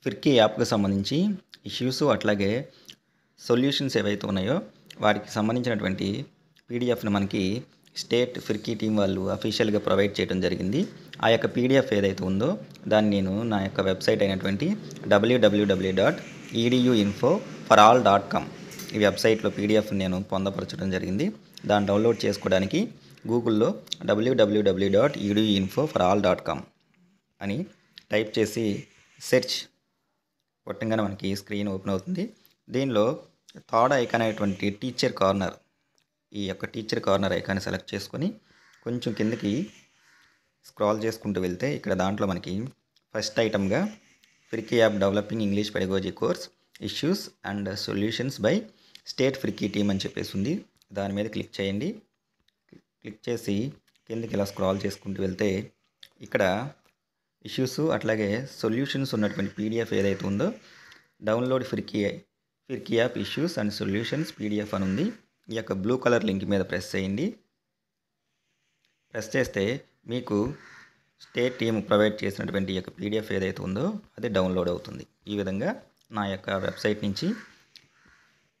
ఫిర్కీ యాప్‌కి సంబంధించి ఇష్యూస్ అట్లాగే సొల్యూషన్స్ ఏవైతే ఉన్నాయో వాటికి సంబంధించినటువంటి పీడిఎఫ్‌ని మనకి స్టేట్ ఫిర్కీ టీమ్ వాళ్ళు అఫీషియల్‌గా ప్రొవైడ్ చేయడం జరిగింది. ఆ యొక్క పీడిఎఫ్ ఏదైతే ఉందో దాన్ని నేను నా యొక్క వెబ్‌సైట్ అయినటువంటి www.eduinfoforall.com ఈ వెబ్‌సైట్‌లో పీడిఎఫ్‌ని నేను పొందపరచడం జరిగింది. దాన్ని డౌన్లోడ్ చేసుకోవడానికి గూగుల్‌లో www.eduinfoforall.com అని టైప్ చేసి సెర్చ్ కొట్టంగానే మనకి స్క్రీన్ ఓపెన్ అవుతుంది. దీనిలో థర్డ్ ఐకాన్ అయినటువంటి టీచర్ కార్నర్ ఈ యొక్క టీచర్ కార్నర్ ఐకాన్ని సెలెక్ట్ చేసుకొని కొంచెం కిందకి స్క్రాల్ చేసుకుంటూ వెళ్తే ఇక్కడ దాంట్లో మనకి ఫస్ట్ ఐటమ్గా Firki app developing English pedagogy course issues and solutions by state Firki team అని చెప్పేసి ఉంది. దాని మీద క్లిక్ చేయండి. క్లిక్ చేసి కిందకి ఇలా స్క్రాల్ చేసుకుంటూ వెళ్తే ఇక్కడ ఇష్యూస్ అట్లాగే సొల్యూషన్స్ ఉన్నటువంటి పీడిఎఫ్ ఏదైతే ఉందో download Firki app issues and solutions PDF అని ఉంది. ఈ యొక్క బ్లూ కలర్ లింక్ మీద ప్రెస్ చేయండి. ప్రెస్ చేస్తే మీకు స్టేట్ టీమ్ ప్రొవైడ్ చేసినటువంటి ఈ యొక్క పీడిఎఫ్ ఏదైతే ఉందో అది డౌన్లోడ్ అవుతుంది. ఈ విధంగా నా యొక్క వెబ్సైట్ నుంచి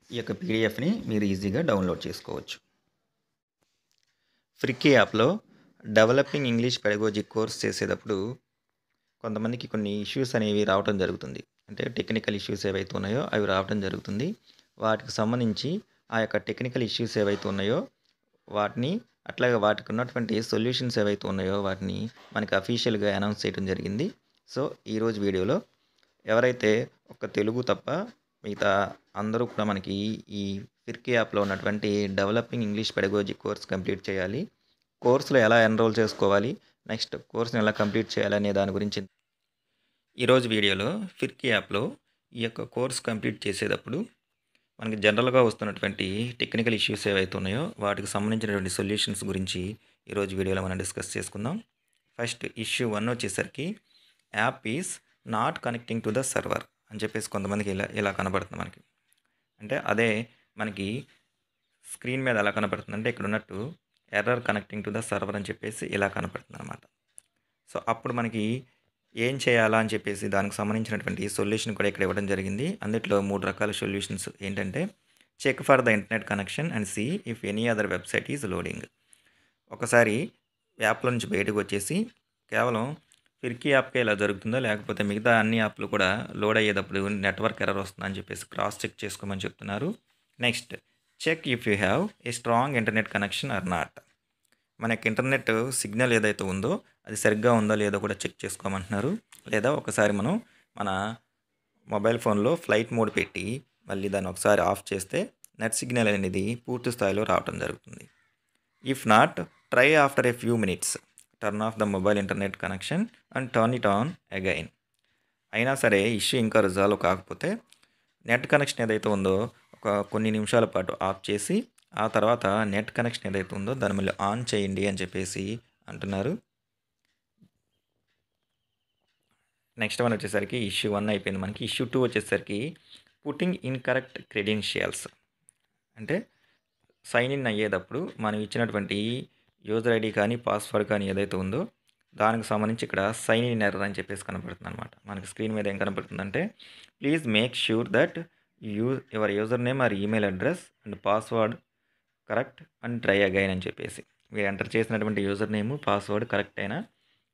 ఈ యొక్క పీడిఎఫ్ని మీరు ఈజీగా డౌన్లోడ్ చేసుకోవచ్చు. ఫిర్కీ యాప్లో డెవలపింగ్ ఇంగ్లీష్ పెడగోజీ కోర్స్ చేసేటప్పుడు కొంతమందికి కొన్ని ఇష్యూస్ అనేవి రావడం జరుగుతుంది. అంటే టెక్నికల్ ఇష్యూస్ ఏవైతే ఉన్నాయో అవి రావడం జరుగుతుంది. వాటికి సంబంధించి ఆ యొక్క టెక్నికల్ ఇష్యూస్ ఏవైతే ఉన్నాయో వాటిని అట్లాగే వాటికి ఉన్నటువంటి సొల్యూషన్స్ ఏవైతే ఉన్నాయో వాటిని మనకి అఫీషియల్గా అనౌన్స్ చేయడం జరిగింది. సో ఈరోజు వీడియోలో ఎవరైతే ఒక తెలుగు తప్ప మిగతా అందరూ కూడా మనకి ఈ ఫిర్కీ యాప్లో ఉన్నటువంటి developing English pedagogy course complete చేయాలి, కోర్సులో ఎలా ఎన్రోల్ చేసుకోవాలి, నెక్స్ట్ కోర్స్ని ఎలా కంప్లీట్ చేయాలనే దాని గురించి ఈరోజు వీడియోలో ఫిర్కీ యాప్లో ఈ యొక్క కోర్స్ కంప్లీట్ చేసేటప్పుడు మనకి జనరల్గా వస్తున్నటువంటి టెక్నికల్ ఇష్యూస్ ఏవైతే ఉన్నాయో వాటికి సంబంధించినటువంటి సొల్యూషన్స్ గురించి ఈరోజు వీడియోలో మనం డిస్కస్ చేసుకుందాం. ఫస్ట్ ఇష్యూ 1 వచ్చేసరికి app is not connecting to the server అని చెప్పేసి కొంతమందికి ఇలా కనబడుతుంది మనకి. అంటే అదే మనకి స్క్రీన్ మీద ఎలా కనబడుతుంది అంటే ఇక్కడ ఉన్నట్టు error connecting to the server అని చెప్పేసి ఇలా కనబడుతుంది అనమాట. సో అప్పుడు మనకి ఏం చేయాలా అని చెప్పేసి దానికి సంబంధించినటువంటి సొల్యూషన్ కూడా ఇక్కడ ఇవ్వడం జరిగింది. అందులో 3 రకాల సొల్యూషన్స్ ఏంటంటే check for the internet connection and see if any other website is loading. ఒకసారి యాప్లో నుంచి బయటకు వచ్చేసి కేవలం ఫిర్కీ యాప్కే ఇలా జరుగుతుందో లేకపోతే మిగతా అన్ని యాప్లు కూడా లోడ్ అయ్యేటప్పుడు నెట్వర్క్ ఎర్రర్ వస్తుందని చెప్పేసి క్రాస్ చెక్ చేసుకోమని చెప్తున్నారు. Next check if you have a strong internet connection or not. మనకి ఇంటర్నెట్ సిగ్నల్ ఏదైతే ఉందో అది సరిగ్గా ఉందో లేదో కూడా చెక్ చేసుకోమంటున్నారు. లేదా ఒకసారి మనం మన మొబైల్ ఫోన్లో ఫ్లైట్ మోడ్ పెట్టి మళ్ళీ దాన్ని ఒకసారి ఆఫ్ చేస్తే నెట్ సిగ్నల్ అనేది పూర్తి స్థాయిలో రావడం జరుగుతుంది. If not try after a few minutes turn off the mobile internet connection and turn it on again. అయినా సరే ఇష్యూ ఇంకా రిజాల్వ్ కాకపోతే నెట్ కనెక్షన్ ఏదైతే ఉందో కొన్ని నిమిషాల పాటు ఆఫ్ చేసి ఆ తర్వాత నెట్ కనెక్షన్ ఏదైతే ఉందో దాన్ని మళ్ళీ ఆన్ చేయండి అని చెప్పేసి అంటున్నారు. నెక్స్ట్ వన్ వచ్చేసరికి ఇష్యూ 1 అయిపోయింది. మనకి ఇష్యూ 2 వచ్చేసరికి పుట్టింగ్ ఇన్కరెక్ట్ క్రెడెన్షియల్స్. అంటే సైన్ ఇన్ అయ్యేటప్పుడు మనం ఇచ్చినటువంటి యూజర్ ఐడి కానీ పాస్వర్డ్ కానీ ఏదైతే ఉందో దానికి సంబంధించి ఇక్కడ సైన్ ఇన్ ఎర్రర్ అని చెప్పేసి కనపడుతుంది అనమాట. మనకి స్క్రీన్ మీద ఏం కనపడుతుందంటే please make sure that your user name or email address and password correct and try again అని చెప్పేసి మీరు ఎంటర్ చేసినటువంటి యూజర్ నేమ్ పాస్వర్డ్ కరెక్ట్ అయినా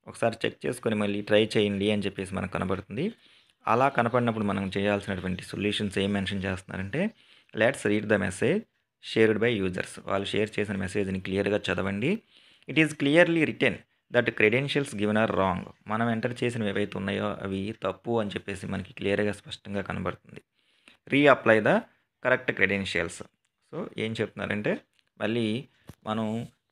ఒకసారి చెక్ చేసుకొని మళ్ళీ ట్రై చేయండి అని చెప్పేసి మనకు కనబడుతుంది. అలా కనపడినప్పుడు మనం చేయాల్సినటువంటి సొల్యూషన్స్ ఏం మెన్షన్ చేస్తున్నారంటే let's read the message shared by users. వాళ్ళు షేర్ చేసిన మెసేజ్ని క్లియర్గా చదవండి. It is clearly written that credentials given are wrong. మనం ఎంటర్ చేసినవి ఏవైతే ఉన్నాయో అవి తప్పు అని చెప్పేసి మనకి క్లియర్గా స్పష్టంగా కనబడుతుంది. Reapply the correct credentials. So ఏం చెప్తున్నారంటే మళ్ళీ మనం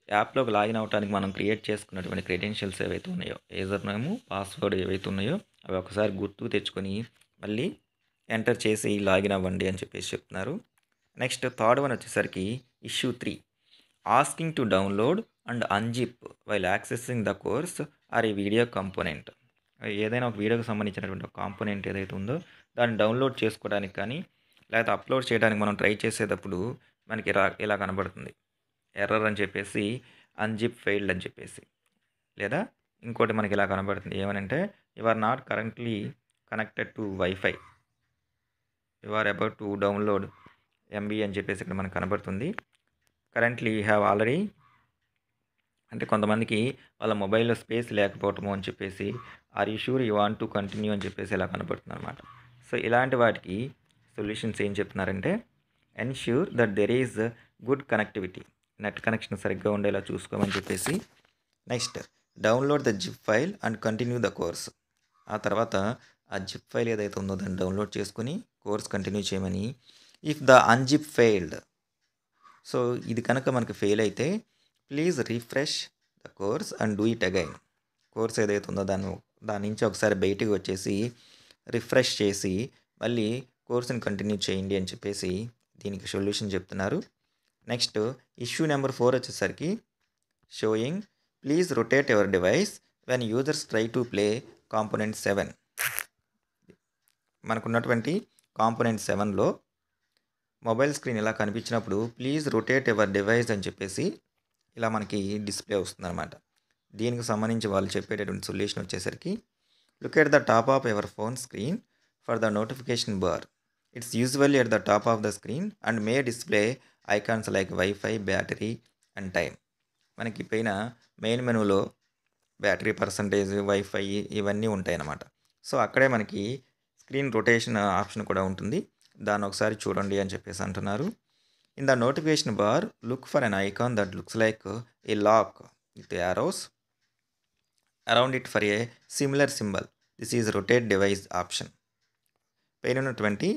యాప్లోకి లాగిన్ అవ్వడానికి మనం క్రియేట్ చేసుకున్నటువంటి క్రెడెన్షియల్స్ ఏవైతే ఉన్నాయో యూజర్ నేమ్ పాస్వర్డ్ ఏవైతే ఉన్నాయో అవి ఒకసారి గుర్తు తెచ్చుకొని మళ్ళీ ఎంటర్ చేసి లాగిన్ అవ్వండి అని చెప్పేసి చెప్తున్నారు. నెక్స్ట్ థర్డ్ వన్ వచ్చేసరికి issue 3 asking to download and unzip while accessing the course or a video component. ఏదైనా ఒక వీడియోకి సంబంధించినటువంటి ఒక కాంపోనెంట్ ఏదైతే ఉందో దాన్ని డౌన్లోడ్ చేసుకోవడానికి కానీ లేకపోతే అప్లోడ్ చేయడానికి మనం ట్రై చేసేటప్పుడు మనకి ఇలా కనబడుతుంది ఎర్రర్ అని చెప్పేసి అన్జిప్ ఫెయిల్డ్ అని చెప్పేసి. లేదా ఇంకోటి మనకి ఇలా కనబడుతుంది ఏమనంటే you are not currently connected to wifi. You are about to download MB అని చెప్పేసి ఇక్కడ మనకు కనబడుతుంది. కరెంట్లీ యూ హ్యావ్ ఆల్రెడీ, అంటే కొంతమందికి వాళ్ళ మొబైల్లో స్పేస్ లేకపోవటము అని చెప్పేసి, are you sure you want to continue అని చెప్పేసి ఇలా కనబడుతుంది అనమాట. సో ఇలాంటి వాటికి సొల్యూషన్స్ ఏం చెప్తున్నారంటే, ensure that there is good connectivity, net connection సరిగ్గా ఉండేలా చూసుకోమని చెప్పేసి. Next, download the zip file and continue the course. ఆ తర్వాత ఆ జిప్ ఫైల్ ఏదైతే ఉందో దాన్ని డౌన్లోడ్ చేసుకుని కోర్స్ కంటిన్యూ చేయమని. If the unzip failed, so ఇది కనుక మనకి ఫెయిల్ అయితే please refresh the course and do it again. Course ఏదైతే ఉందో దాని నుంచి ఒకసారి బయటికి వచ్చేసి రిఫ్రెష్ చేసి మళ్ళీ కోర్సుని కంటిన్యూ చేయండి అని చెప్పేసి దీనికి సొల్యూషన్ చెప్తున్నారు. నెక్స్ట్, ఇష్యూ నెంబర్ 4 వచ్చేసరికి showing please rotate your device when users try to play component 7. మనకున్నటువంటి కాంపోనెంట్ 7లో మొబైల్ స్క్రీన్ ఇలా కనిపించినప్పుడు ప్లీజ్ రొటేట్ యువర్ డివైస్ అని చెప్పేసి ఇలా మనకి డిస్ప్లే వస్తుందన్నమాట. దీనికి సంబంధించి వాళ్ళు చెప్పేటటువంటి సొల్యూషన్ వచ్చేసరికి, look at the top of your phone screen for the notification bar. It's usually at the top of the screen and May display icons like wifi, battery and time. మనకి పైన main మెనూలో battery percentage, wifi ఇవన్నీ ఉంటాయి అన్నమాట. So అక్కడే మనకి screen rotation option కూడా ఉంటుంది, దాన్ని ఒకసారి చూడండి అని చెప్పేసి అంటున్నారు. In the notification bar look for an icon that looks like a lock with arrows around it for a similar symbol. This is rotate device option. పైన ఉన్నటువంటి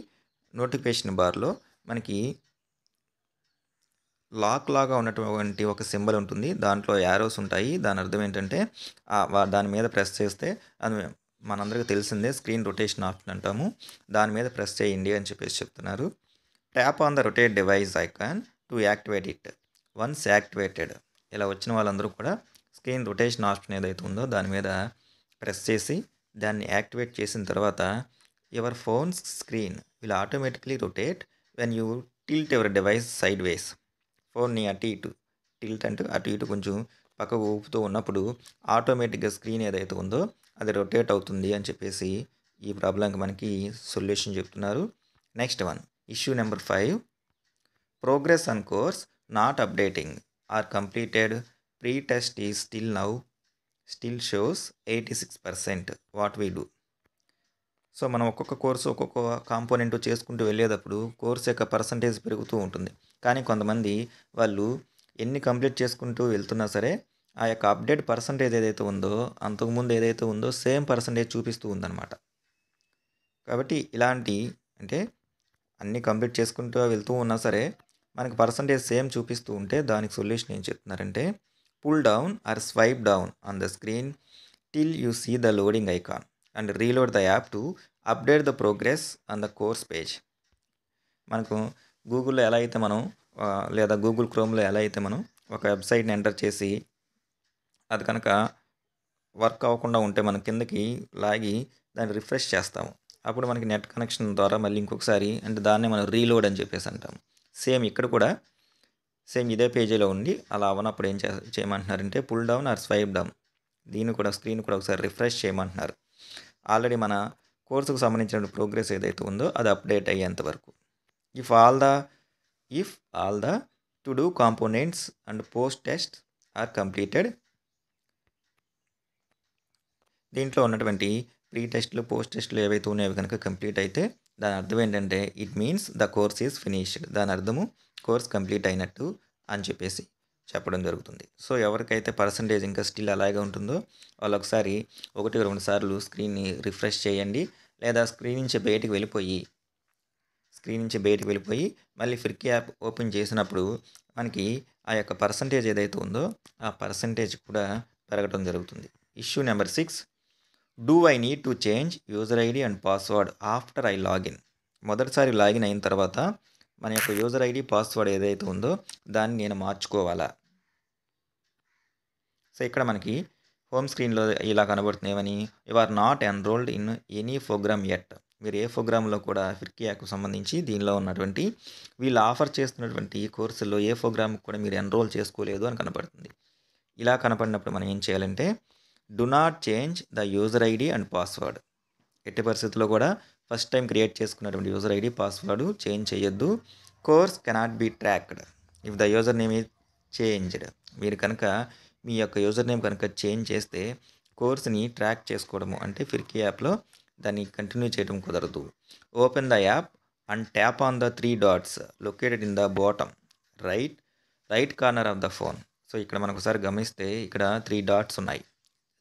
నోటిఫికేషన్ బార్లో మనకి లాక్ లాగా ఉన్నటువంటి ఒక సింబల్ ఉంటుంది, దాంట్లో యారోస్ ఉంటాయి. దాని అర్థం ఏంటంటే దాని మీద ప్రెస్ చేస్తే, అది మనందరికీ తెలిసిందే స్క్రీన్ రొటేషన్ ఆప్షన్ అంటాము, దాని మీద ప్రెస్ చేయండి అని చెప్పేసి చెప్తున్నారు. Tap on the rotate device icon to activate it. Once activated, ఇలా వచ్చిన వాళ్ళందరూ కూడా స్క్రీన్ రొటేషన్ ఆప్షన్ ఏదైతే ఉందో దాని మీద ప్రెస్ చేసి దాన్ని యాక్టివేట్ చేసిన తర్వాత your phone screen will automatically rotate when you tilt your device side వేస్. ఫోన్ని అటు ఇటు, టిల్ట్ అంటే అటు ఇటు కొంచెం పక్కకు ఊపుతూ ఉన్నప్పుడు ఆటోమేటిక్గా స్క్రీన్ ఏదైతే ఉందో అది రొటేట్ అవుతుంది అని చెప్పేసి ఈ ప్రాబ్లంకి మనకి సొల్యూషన్ చెప్తున్నారు. Next one, issue number 5, progress on course not updating or completed pre test is still shows 86%. What we do. So మనం ఒక్కొక్క కోర్సు ఒక్కొక్క కాంపోనెంట్ చేసుకుంటూ వెళ్ళేటప్పుడు కోర్స్ యొక్క పర్సంటేజ్ పెరుగుతూ ఉంటుంది. కానీ కొంతమంది వాళ్ళు ఎన్ని కంప్లీట్ చేసుకుంటూ వెళ్తున్నా సరే ఆ యొక్క అప్డేట్ పర్సంటేజ్ ఏదైతే ఉందో అంతకుముందు ఏదైతే ఉందో సేమ్ పర్సంటేజ్ చూపిస్తూ ఉందన్నమాట. కాబట్టి ఇలాంటి, అంటే అన్నీ కంప్లీట్ చేసుకుంటూ వెళ్తూ ఉన్నా సరే మనకి పర్సంటేజ్ సేమ్ చూపిస్తూ ఉంటే దానికి సొల్యూషన్ ఏం చెప్తున్నారంటే, pull down or swipe down on the screen till you see the loading icon and reload the app to update the progress on the course page. మనకు గూగుల్లో ఎలా అయితే మనం లేదా గూగుల్ క్రోమ్లో ఎలా అయితే మనం ఒక వెబ్సైట్ని ఎంటర్ చేసి అది కనుక వర్క్ అవ్వకుండా ఉంటే మనం కిందకి లాగి దాన్ని రిఫ్రెష్ చేస్తాము, అప్పుడు మనకి నెట్ కనెక్షన్ ద్వారా మళ్ళీ ఇంకొకసారి, అంటే దాన్నే మనం రీలోడ్ అని చెప్పేసి అంటాము. సేమ్ ఇక్కడ కూడా సేమ్ ఇదే పేజీలో ఉండి అలా అవనప్పుడు ఏం చేయమంటున్నారంటే pull down or swipe down, దీన్ని కూడా స్క్రీన్ కూడా ఒకసారి రిఫ్రెష్ చేయమంటున్నారు. ఆల్రెడీ మన కోర్సుకు సంబంధించిన ప్రోగ్రెస్ ఏదైతే ఉందో అది అప్డేట్ అయ్యేంత వరకు. If all the to do components and post test are completed, దీంట్లో ఉన్నటువంటి ప్రీ టెస్ట్లు, పోస్ట్ టెస్ట్లు ఏవైతే ఉన్నాయో కనుక కంప్లీట్ అయితే దాని అర్థం ఏంటంటే it means the course is finished, దాని అర్థము కోర్స్ కంప్లీట్ అయినట్టు అని చెప్పేసి చెప్పడం జరుగుతుంది. సో ఎవరికైతే పర్సంటేజ్ ఇంకా స్టిల్ అలాగే ఉంటుందో వాళ్ళు ఒకసారి 1-2 సార్లు స్క్రీన్ని రిఫ్రెష్ చేయండి, లేదా స్క్రీన్ నుంచి బయటికి వెళ్ళిపోయి మళ్ళీ ఫ్రిక్ యాప్ ఓపెన్ చేసినప్పుడు మనకి ఆ యొక్క పర్సంటేజ్ ఏదైతే ఉందో ఆ పర్సంటేజ్ కూడా పెరగడం జరుగుతుంది. Issue number 6, do I need to change user ID and password after I login. మొదటిసారి లాగిన్ అయిన తర్వాత మన యొక్క యూజర్ ఐడి, పాస్వర్డ్ ఏదైతే ఉందో దాన్ని నేను మార్చుకోవాలా. సో ఇక్కడ మనకి హోమ్ స్క్రీన్లో ఇలా కనబడుతుంది ఏమని, you are not enrolled in any program at. మీరు ఏ ప్రోగ్రాంలో కూడా ఫిర్కీ యాప్కు సంబంధించి దీనిలో ఉన్నటువంటి వీళ్ళు ఆఫర్ చేస్తున్నటువంటి కోర్సుల్లో ఏ ప్రోగ్రామ్కి కూడా మీరు ఎన్రోల్ చేసుకోలేదు అని కనపడుతుంది. ఇలా కనపడినప్పుడు మనం ఏం చేయాలంటే do not change the user ID and password. ఎట్టి పరిస్థితుల్లో కూడా ఫస్ట్ టైం క్రియేట్ చేసుకున్నటువంటి యూజర్ ఐడి పాస్వర్డ్ చేంజ్ చేయొద్దు. Course cannot be tracked if the user name is changed. మీరు కనుక మీ యొక్క యూజర్ నేమ్ కనుక చేంజ్ చేస్తే కోర్స్ని ట్రాక్ చేసుకోవడము అంటే ఫిర్కీ యాప్లో దాన్ని కంటిన్యూ చేయడం కుదరదు. Open the app and tap on the 3 dots located in the bottom right corner of the phone. So ఇక్కడ మనం ఒకసారి గమనిస్తే ఇక్కడ 3 డాట్స్ ఉన్నాయి.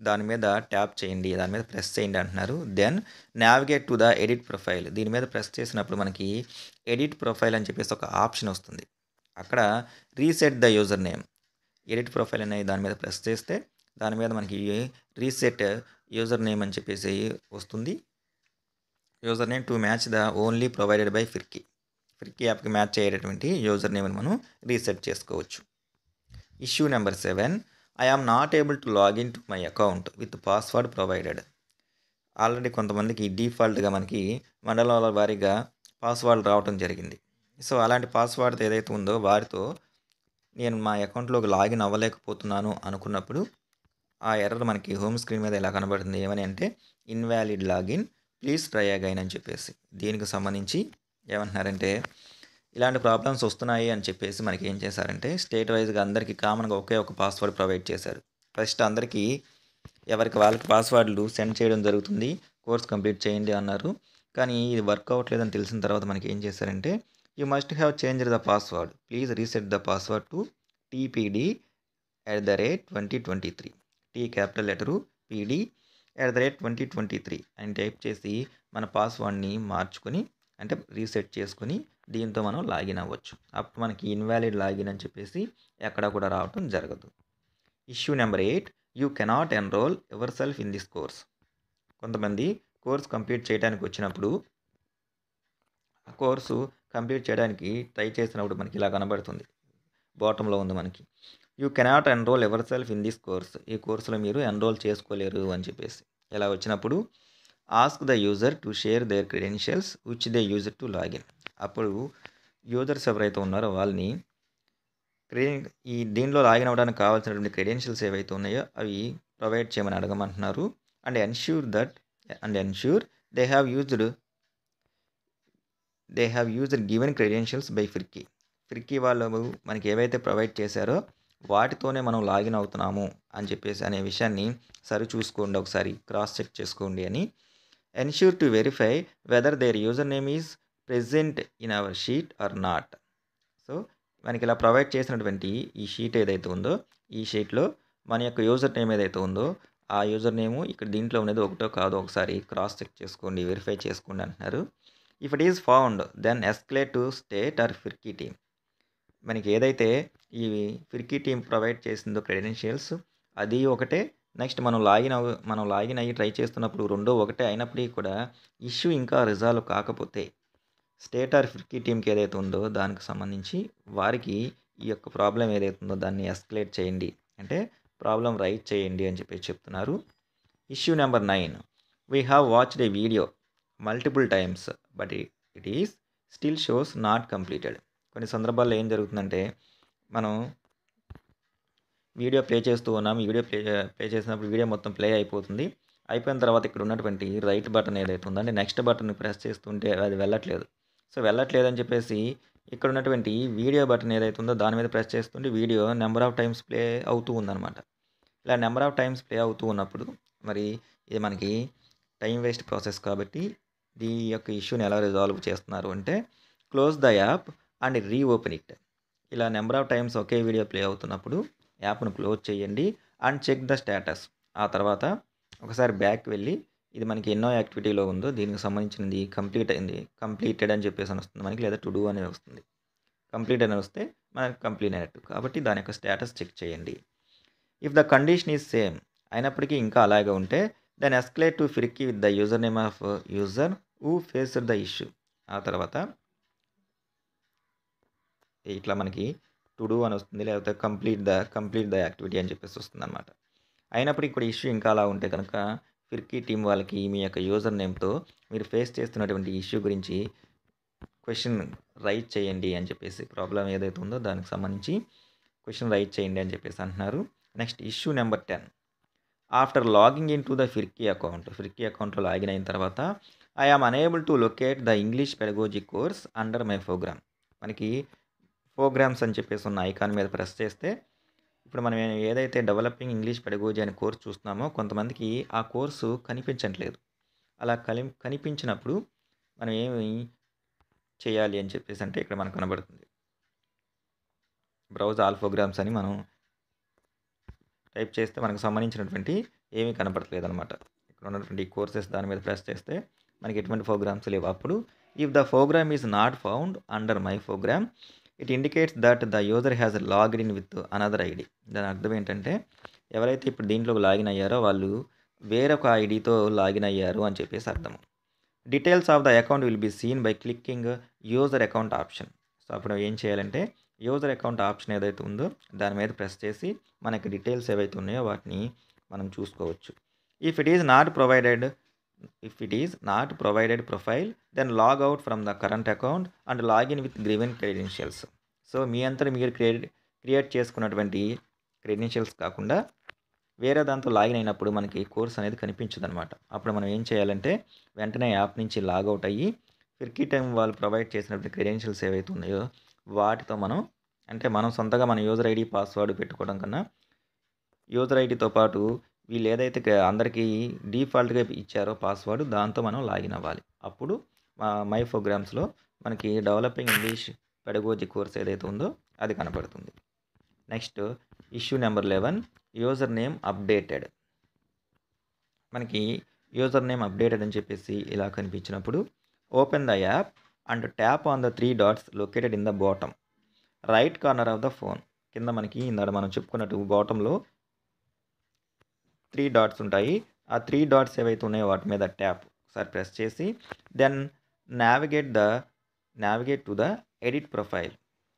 దాని మీద ట్యాప్ చేయండి, దాని మీద ప్రెస్ చేయండి అంటున్నారు. Then navigate to the edit profile. దీని మీద ప్రెస్ చేసినప్పుడు మనకి ఎడిట్ ప్రొఫైల్ అని చెప్పేసి ఒక ఆప్షన్ వస్తుంది. అక్కడ reset the user name, edit profile అనే దాని మీద ప్రెస్ చేస్తే దాని మీద మనకి రీసెట్ యూజర్ నేమ్ అని చెప్పేసి వస్తుంది. User name to match the only provided by Firki యాప్కి మ్యాచ్ అయ్యేటటువంటి యూజర్ నేమ్ని మనం రీసెట్ చేసుకోవచ్చు. Issue number 7, I am not able to login to my account with password provided. Already కొంతమందికి డిఫాల్ట్గా మనకి మండలాల వారీగా పాస్వర్డ్ రావడం జరిగింది. సో అలాంటి పాస్వర్డ్ ఏదైతే ఉందో వారితో నేను మా అకౌంట్లోకి లాగిన్ అవ్వలేకపోతున్నాను అనుకున్నప్పుడు ఆ ఎర్రర్ మనకి హోమ్ స్క్రీన్ మీద ఎలా కనబడుతుంది, ఏమని అంటే invalid login please try again అని చెప్పేసి. దీనికి సంబంధించి ఏమంటున్నారంటే ఇలాంటి ప్రాబ్లమ్స్ వస్తున్నాయి అని చెప్పేసి మనకి ఏం చేశారంటే స్టేట్ వైజ్గా అందరికీ కామన్గా ఒకే ఒక పాస్వర్డ్ ప్రొవైడ్ చేశారు. ఫస్ట్ అందరికీ ఎవరికి వాళ్ళకి పాస్వర్డ్లు సెండ్ చేయడం జరుగుతుంది, కోర్స్ కంప్లీట్ చేయండి అన్నారు. కానీ ఇది వర్క్ అవ్వట్లేదని తెలిసిన తర్వాత మనకి ఏం చేశారంటే you must have changed the password please reset the password to tpd@2023 tea capital letter pd@2023 అని టైప్ చేసి మన పాస్వర్డ్ని మార్చుకొని అంటే రీసెట్ చేసుకొని దీంతో మనం లాగిన్ అవ్వచ్చు. అప్పుడు మనకి ఇన్వాలిడ్ లాగిన్ అని చెప్పేసి ఎక్కడ కూడా రావటం జరగదు. Issue number 8, you cannot enrol your self in this course. కొంతమంది కోర్స్ కంప్లీట్ చేయడానికి వచ్చినప్పుడు ఆ కోర్సు కంప్లీట్ చేయడానికి ట్రై చేసినప్పుడు మనకి ఇలా కనబడుతుంది, బాటంలో ఉంది మనకి you cannot enrol your self in this course. ఈ కోర్సులో మీరు ఎన్రోల్ చేసుకోలేరు అని చెప్పేసి ఇలా వచ్చినప్పుడు ask the user to share their credentials which they user to login. అప్పుడు యూజర్స్ ఎవరైతే ఉన్నారో వాళ్ళని దీనిలో లాగిన్ అవ్వడానికి కావాల్సినటువంటి క్రెడెన్షియల్స్ ఏవైతే ఉన్నాయో అవి ప్రొవైడ్ చేయమని అడగమంటున్నారు. And ensure they have used given credentials by Firki వాళ్ళు మనకి ఏవైతే ప్రొవైడ్ చేశారో వాటితోనే మనం లాగిన్ అవుతున్నాము అని చెప్పేసి అనే విషయాన్ని సరి చూసుకోండి, ఒకసారి క్రాస్ చెక్ చేసుకోండి అని. Ensure to verify whether their user name is present in our sheet or not. So మనకి ఇలా ప్రొవైడ్ చేసినటువంటి ఈ షీట్ ఏదైతే ఉందో ఈ షీట్లో మన యొక్క యూజర్ నేమ్ ఏదైతే ఉందో ఆ యూజర్ నేము ఇక్కడ దీంట్లో ఉన్నది ఒకటో కాదో ఒకసారి క్రాస్ చెక్ చేసుకోండి, వెరిఫై చేసుకోండి అంటున్నారు. If it is found then escalate to state or Firki team. మనకి ఏదైతే ఈ ఫిర్కీ టీమ్ ప్రొవైడ్ చేసిందో క్రెడెన్షియల్స్ అది ఒకటే, నెక్స్ట్ మనం లాగిన్ అయ్యి ట్రై చేస్తున్నప్పుడు రెండో ఒకటే అయినప్పటికీ కూడా ఇష్యూ ఇంకా రిజాల్వ్ కాకపోతే స్టేట్ ఆర్ ఫిర్కీ టీమ్కి ఏదైతే ఉందో దానికి సంబంధించి వారికి ఈ యొక్క ప్రాబ్లం ఏదైతే ఉందో దాన్ని ఎస్కలేట్ చేయండి, అంటే ప్రాబ్లం రైట్ చేయండి అని చెప్పి చెప్తున్నారు. Issue number 9, we have watched a video multiple times but it is still shows not completed. కొన్ని సందర్భాల్లో ఏం జరుగుతుందంటే మనం వీడియో ప్లే చేస్తూ ఉన్నాం, వీడియో ప్లే చేసినప్పుడు వీడియో మొత్తం ప్లే అయిపోతుంది. అయిపోయిన తర్వాత ఇక్కడ ఉన్నటువంటి రైట్ బటన్ ఏదైతే ఉందో అంటే నెక్స్ట్ బటన్ ప్రెస్ చేస్తుంటే అది వెళ్ళట్లేదు. సో వెళ్ళట్లేదని చెప్పేసి ఇక్కడ ఉన్నటువంటి వీడియో బటన్ ఏదైతే ఉందో దాని మీద ప్రెస్ చేస్తుంటే video number of times play అవుతూ ఉందన్నమాట. ఇలా నెంబర్ ఆఫ్ టైమ్స్ ప్లే అవుతూ ఉన్నప్పుడు మరి ఇది మనకి టైం వేస్ట్ ప్రాసెస్ కాబట్టి ఈ యొక్క ఇష్యూని ఎలా రిజాల్వ్ చేస్తున్నారు అంటే close the app and reopen it. ఇలా నెంబర్ ఆఫ్ టైమ్స్ ఒకే వీడియో ప్లే అవుతున్నప్పుడు యాప్ను క్లోజ్ చేయండి అండ్ చెక్ ద స్టేటస్. ఆ తర్వాత ఒకసారి బ్యాక్ వెళ్ళి ఇది మనకి ఎన్నో యాక్టివిటీలో ఉందో దీనికి సంబంధించినది కంప్లీటెడ్ అని చెప్పేసి అని వస్తుంది మనకి, లేదా టు డూ అనేది వస్తుంది. కంప్లీట్ అని వస్తే మనకి కంప్లీట్ అయినట్టు కాబట్టి దాని యొక్క స్టేటస్ చెక్ చేయండి. If the condition is same అయినప్పటికీ ఇంకా అలాగే ఉంటే then escalate to Firki with the user name of user who faced the issue. ఆ తర్వాత ఇట్లా మనకి టు డూ అని వస్తుంది, లేకపోతే కంప్లీట్ ద యాక్టివిటీ అని చెప్పేసి వస్తుంది అనమాట. అయినప్పటికీ ఇక్కడ ఇష్యూ ఇంకా అలా ఉంటే కనుక ఫిర్కీ టీం వాళ్ళకి మీ యొక్క యూజర్ నేమ్తో మీరు ఫేస్ చేస్తున్నటువంటి ఇష్యూ గురించి క్వశ్చన్ రైట్ చేయండి అని చెప్పేసి, ప్రాబ్లం ఏదైతే ఉందో దానికి సంబంధించి క్వశ్చన్ రైట్ చేయండి అని చెప్పేసి అంటున్నారు. Next issue number 10, after logging in to the Firki అకౌంట్లో లాగిన్ అయిన తర్వాత I am unable to locate the English pedagogy course under my program. మనకి ప్రోగ్రామ్స్ అని చెప్పేసి ఉన్న ఐకాన్ మీద ప్రెస్ చేస్తే ఇప్పుడు మనం ఏదైతే డెవలపింగ్ ఇంగ్లీష్ పెడగోజీ అనే కోర్స్ చూస్తున్నామో కొంతమందికి ఆ కోర్సు కనిపించట్లేదు. అలా కనిపించినప్పుడు మనం ఏమి చేయాలి అని చెప్పేసి అంటే ఇక్కడ మనకు కనబడుతుంది. బ్రౌజ్ ఆల్ ప్రోగ్రామ్స్ అని మనం టైప్ చేస్తే మనకు సంబంధించినటువంటి ఏమీ కనపడట్లేదు అనమాట. ఇక్కడ ఉన్నటువంటి కోర్సెస్ దాని మీద ప్రెస్ చేస్తే మనకి ఎటువంటి ప్రోగ్రామ్స్ లేవు. అప్పుడు if the program is not found under my program it indicates that the user has logged in with another ID. దాని అర్థం ఏంటంటే ఎవరైతే ఇప్పుడు దీంట్లోకి లాగిన్ అయ్యారో వాళ్ళు వేరొక ఐడితో లాగిన్ అయ్యారు అని చెప్పేసి అర్థం. Details of the account will be seen by clicking user account option. So అప్పుడు ఏం చేయాలంటే యూజర్ అకౌంట్ ఆప్షన్ ఏదైతే ఉందో దాని మీద ప్రెస్ చేసి మనకి డీటెయిల్స్ ఏవైతే ఉన్నాయో వాటిని మనం చూసుకోవచ్చు. If it is not provided profile then log out from the current account and login with given credentials. So మీ అంతా మీరు క్రియేట్ చేసుకున్నటువంటి క్రెడెన్షియల్స్ కాకుండా వేరే దాంతో లాగిన్ అయినప్పుడు మనకి కోర్స్ అనేది కనిపించదు అనమాట. అప్పుడు మనం ఏం చేయాలంటే వెంటనే యాప్ నుంచి లాగౌట్ అయ్యి ఫిర్కీ టైం వాళ్ళు ప్రొవైడ్ చేసినటువంటి క్రెడెన్షియల్స్ ఏవైతే ఉన్నాయో వాటితో మనం సొంతగా మన యూజర్ ఐడి పాస్వర్డ్ పెట్టుకోవడం కన్నా యూజర్ ఐడితో పాటు వీళ్ళు ఏదైతే అందరికీ డిఫాల్ట్గా ఇచ్చారో పాస్వర్డ్ దాంతో మనం లాగిన్ అవ్వాలి. అప్పుడు మై ప్రోగ్రామ్స్లో మనకి డెవలపింగ్ ఇంగ్లీష్ పెడగోజీ కోర్స్ ఏదైతే ఉందో అది కనపడుతుంది. Next issue number 11 user name updated. మనకి యూజర్ నేమ్ అప్డేటెడ్ అని చెప్పేసి ఇలా కనిపించినప్పుడు open the app and tap on the 3 dots located in the bottom right corner of the phone. కింద మనకి ఇందాక మనం చెప్పుకున్నట్టు బాటంలో 3 dots ఉంటాయి. ఆ 3 dots ఏవైతే ఉన్నాయో వాటి మీద ట్యాప్ ఒకసారి ప్రెస్ చేసి then navigate to the edit profile.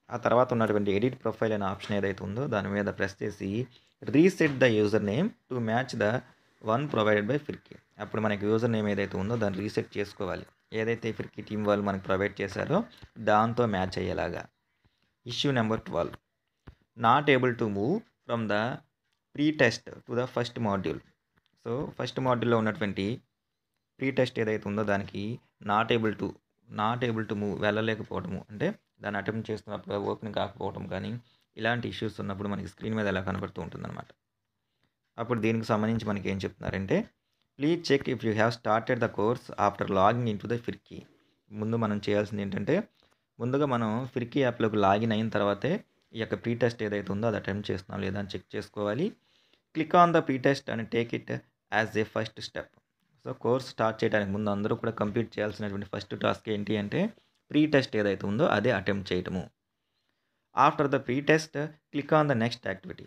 ఆ తర్వాత ఉన్నటువంటి ఎడిట్ ప్రొఫైల్ అనే ఆప్షన్ ఏదైతే ఉందో దాని మీద ప్రెస్ చేసి reset the user name to match the one provided by Firki. అప్పుడు మనకి యూజర్ నేమ్ ఏదైతే ఉందో దాన్ని రీసెట్ చేసుకోవాలి. ఏదైతే ఫిర్కీ టీం వాళ్ళు మనకి ప్రొవైడ్ చేశారో దాంతో మ్యాచ్ అయ్యేలాగా. Issue number 12 not able to move from the pre test to the first module. So first మాడ్యూల్లో ఉన్నటువంటి ప్రీ టెస్ట్ ఏదైతే ఉందో దానికి నాట్ ఏబుల్ టు మూవ్ వెళ్ళలేకపోవడము, అంటే దాన్ని అటెంప్ట్ చేస్తున్నప్పుడు ఓపెన్ కాకపోవడం కానీ ఇలాంటి ఇష్యూస్ ఉన్నప్పుడు మనకి స్క్రీన్ మీద ఎలా కనబడుతూ ఉంటుందన్నమాట. అప్పుడు దీనికి సంబంధించి మనకి ఏం చెప్తున్నారంటే please check if you have started the course after logging in to the Firki. ముందు మనం చేయాల్సింది ఏంటంటే ముందుగా మనం ఫిర్కీ యాప్లోకి లాగిన్ అయిన తర్వాతే ఈ యొక్క ప్రీ టెస్ట్ ఏదైతే ఉందో అది అటెంప్ట్ చేస్తున్నాం లేదా అని చెక్ చేసుకోవాలి. Click on the pre test and take it as a first step. So course start చేయడానికి ముందు అందరూ కూడా కంప్లీట్ చేయాల్సినటువంటి ఫస్ట్ టాస్క్ ఏంటి అంటే ప్రీ టెస్ట్ ఏదైతే ఉందో అదే అటెంప్ట్ చేయటము. After the pre test click on the next activity.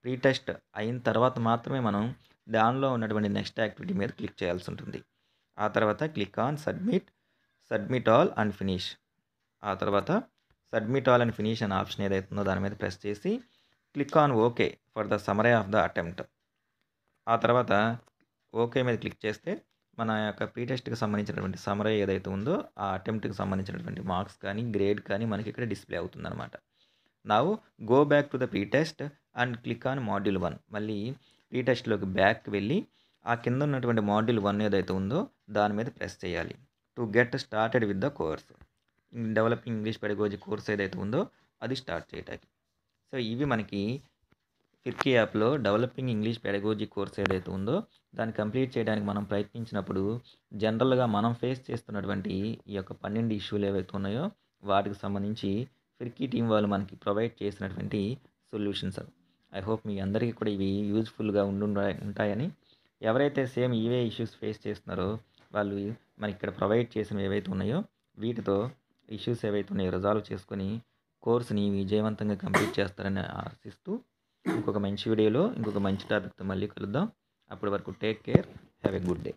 Pre test అయిన తర్వాత మాత్రమే మనం దానిలో ఉన్నటువంటి నెక్స్ట్ యాక్టివిటీ మీద క్లిక్ చేయాల్సి ఉంటుంది. ఆ తర్వాత click on submit all and finish. ఆ తర్వాత సబ్మిట్ ఆల్ అండ్ ఫినిష్ అనే ఆప్షన్ ఏదైతే ఉందో దాని మీద ప్రెస్ చేసి click on okay for the summary of the attempt. ఆ తర్వాత ఓకే మీద క్లిక్ చేస్తే మన యొక్క ప్రీ టెస్ట్కి సంబంధించినటువంటి సమరీ ఏదైతే ఉందో ఆ అటెంప్ట్కి సంబంధించినటువంటి మార్క్స్ కానీ గ్రేడ్ కానీ మనకి ఇక్కడ డిస్ప్లే అవుతుందన్నమాట. Now go back to the pre test and click on module 1. మళ్ళీ ప్రీ టెస్ట్లోకి బ్యాక్ వెళ్ళి ఆ కింద ఉన్నటువంటి మాడ్యూల్ 1 ఏదైతే ఉందో దాని మీద ప్రెస్ చేయాలి to get started with the course. Developing English pedagogy course ఏదైతే ఉందో అది స్టార్ట్ చేయడానికి. సో ఇవి మనకి ఫిర్కీ యాప్లో డెవలపింగ్ ఇంగ్లీష్ పెడగోజీ కోర్స్ ఏదైతే ఉందో దాన్ని కంప్లీట్ చేయడానికి మనం ప్రయత్నించినప్పుడు జనరల్గా మనం ఫేస్ చేస్తున్నటువంటి ఈ యొక్క 12 ఇష్యూలు ఏవైతే ఉన్నాయో వాటికి సంబంధించి ఫిర్కీ టీం వాళ్ళు మనకి ప్రొవైడ్ చేసినటువంటి సొల్యూషన్స్. ఐ హోప్ మీ అందరికీ కూడా ఇవి యూజ్ఫుల్గా ఉంటాయని. ఎవరైతే సేమ్ ఇవే ఇష్యూస్ ఫేస్ చేస్తున్నారో వాళ్ళు మనకి ఇక్కడ ప్రొవైడ్ చేసినవి ఏవైతే ఉన్నాయో వీటితో ఇష్యూస్ ఏవైతే ఉన్నాయో రిజాల్వ్ చేసుకొని కోర్స్ని విజయవంతంగా కంప్లీట్ చేస్తారని ఆశిస్తూ ఇంకొక మంచి వీడియోలో ఇంకొక మంచి టాపిక్తో మళ్ళీ కలుద్దాం. అప్పటి వరకు take care, have a good day.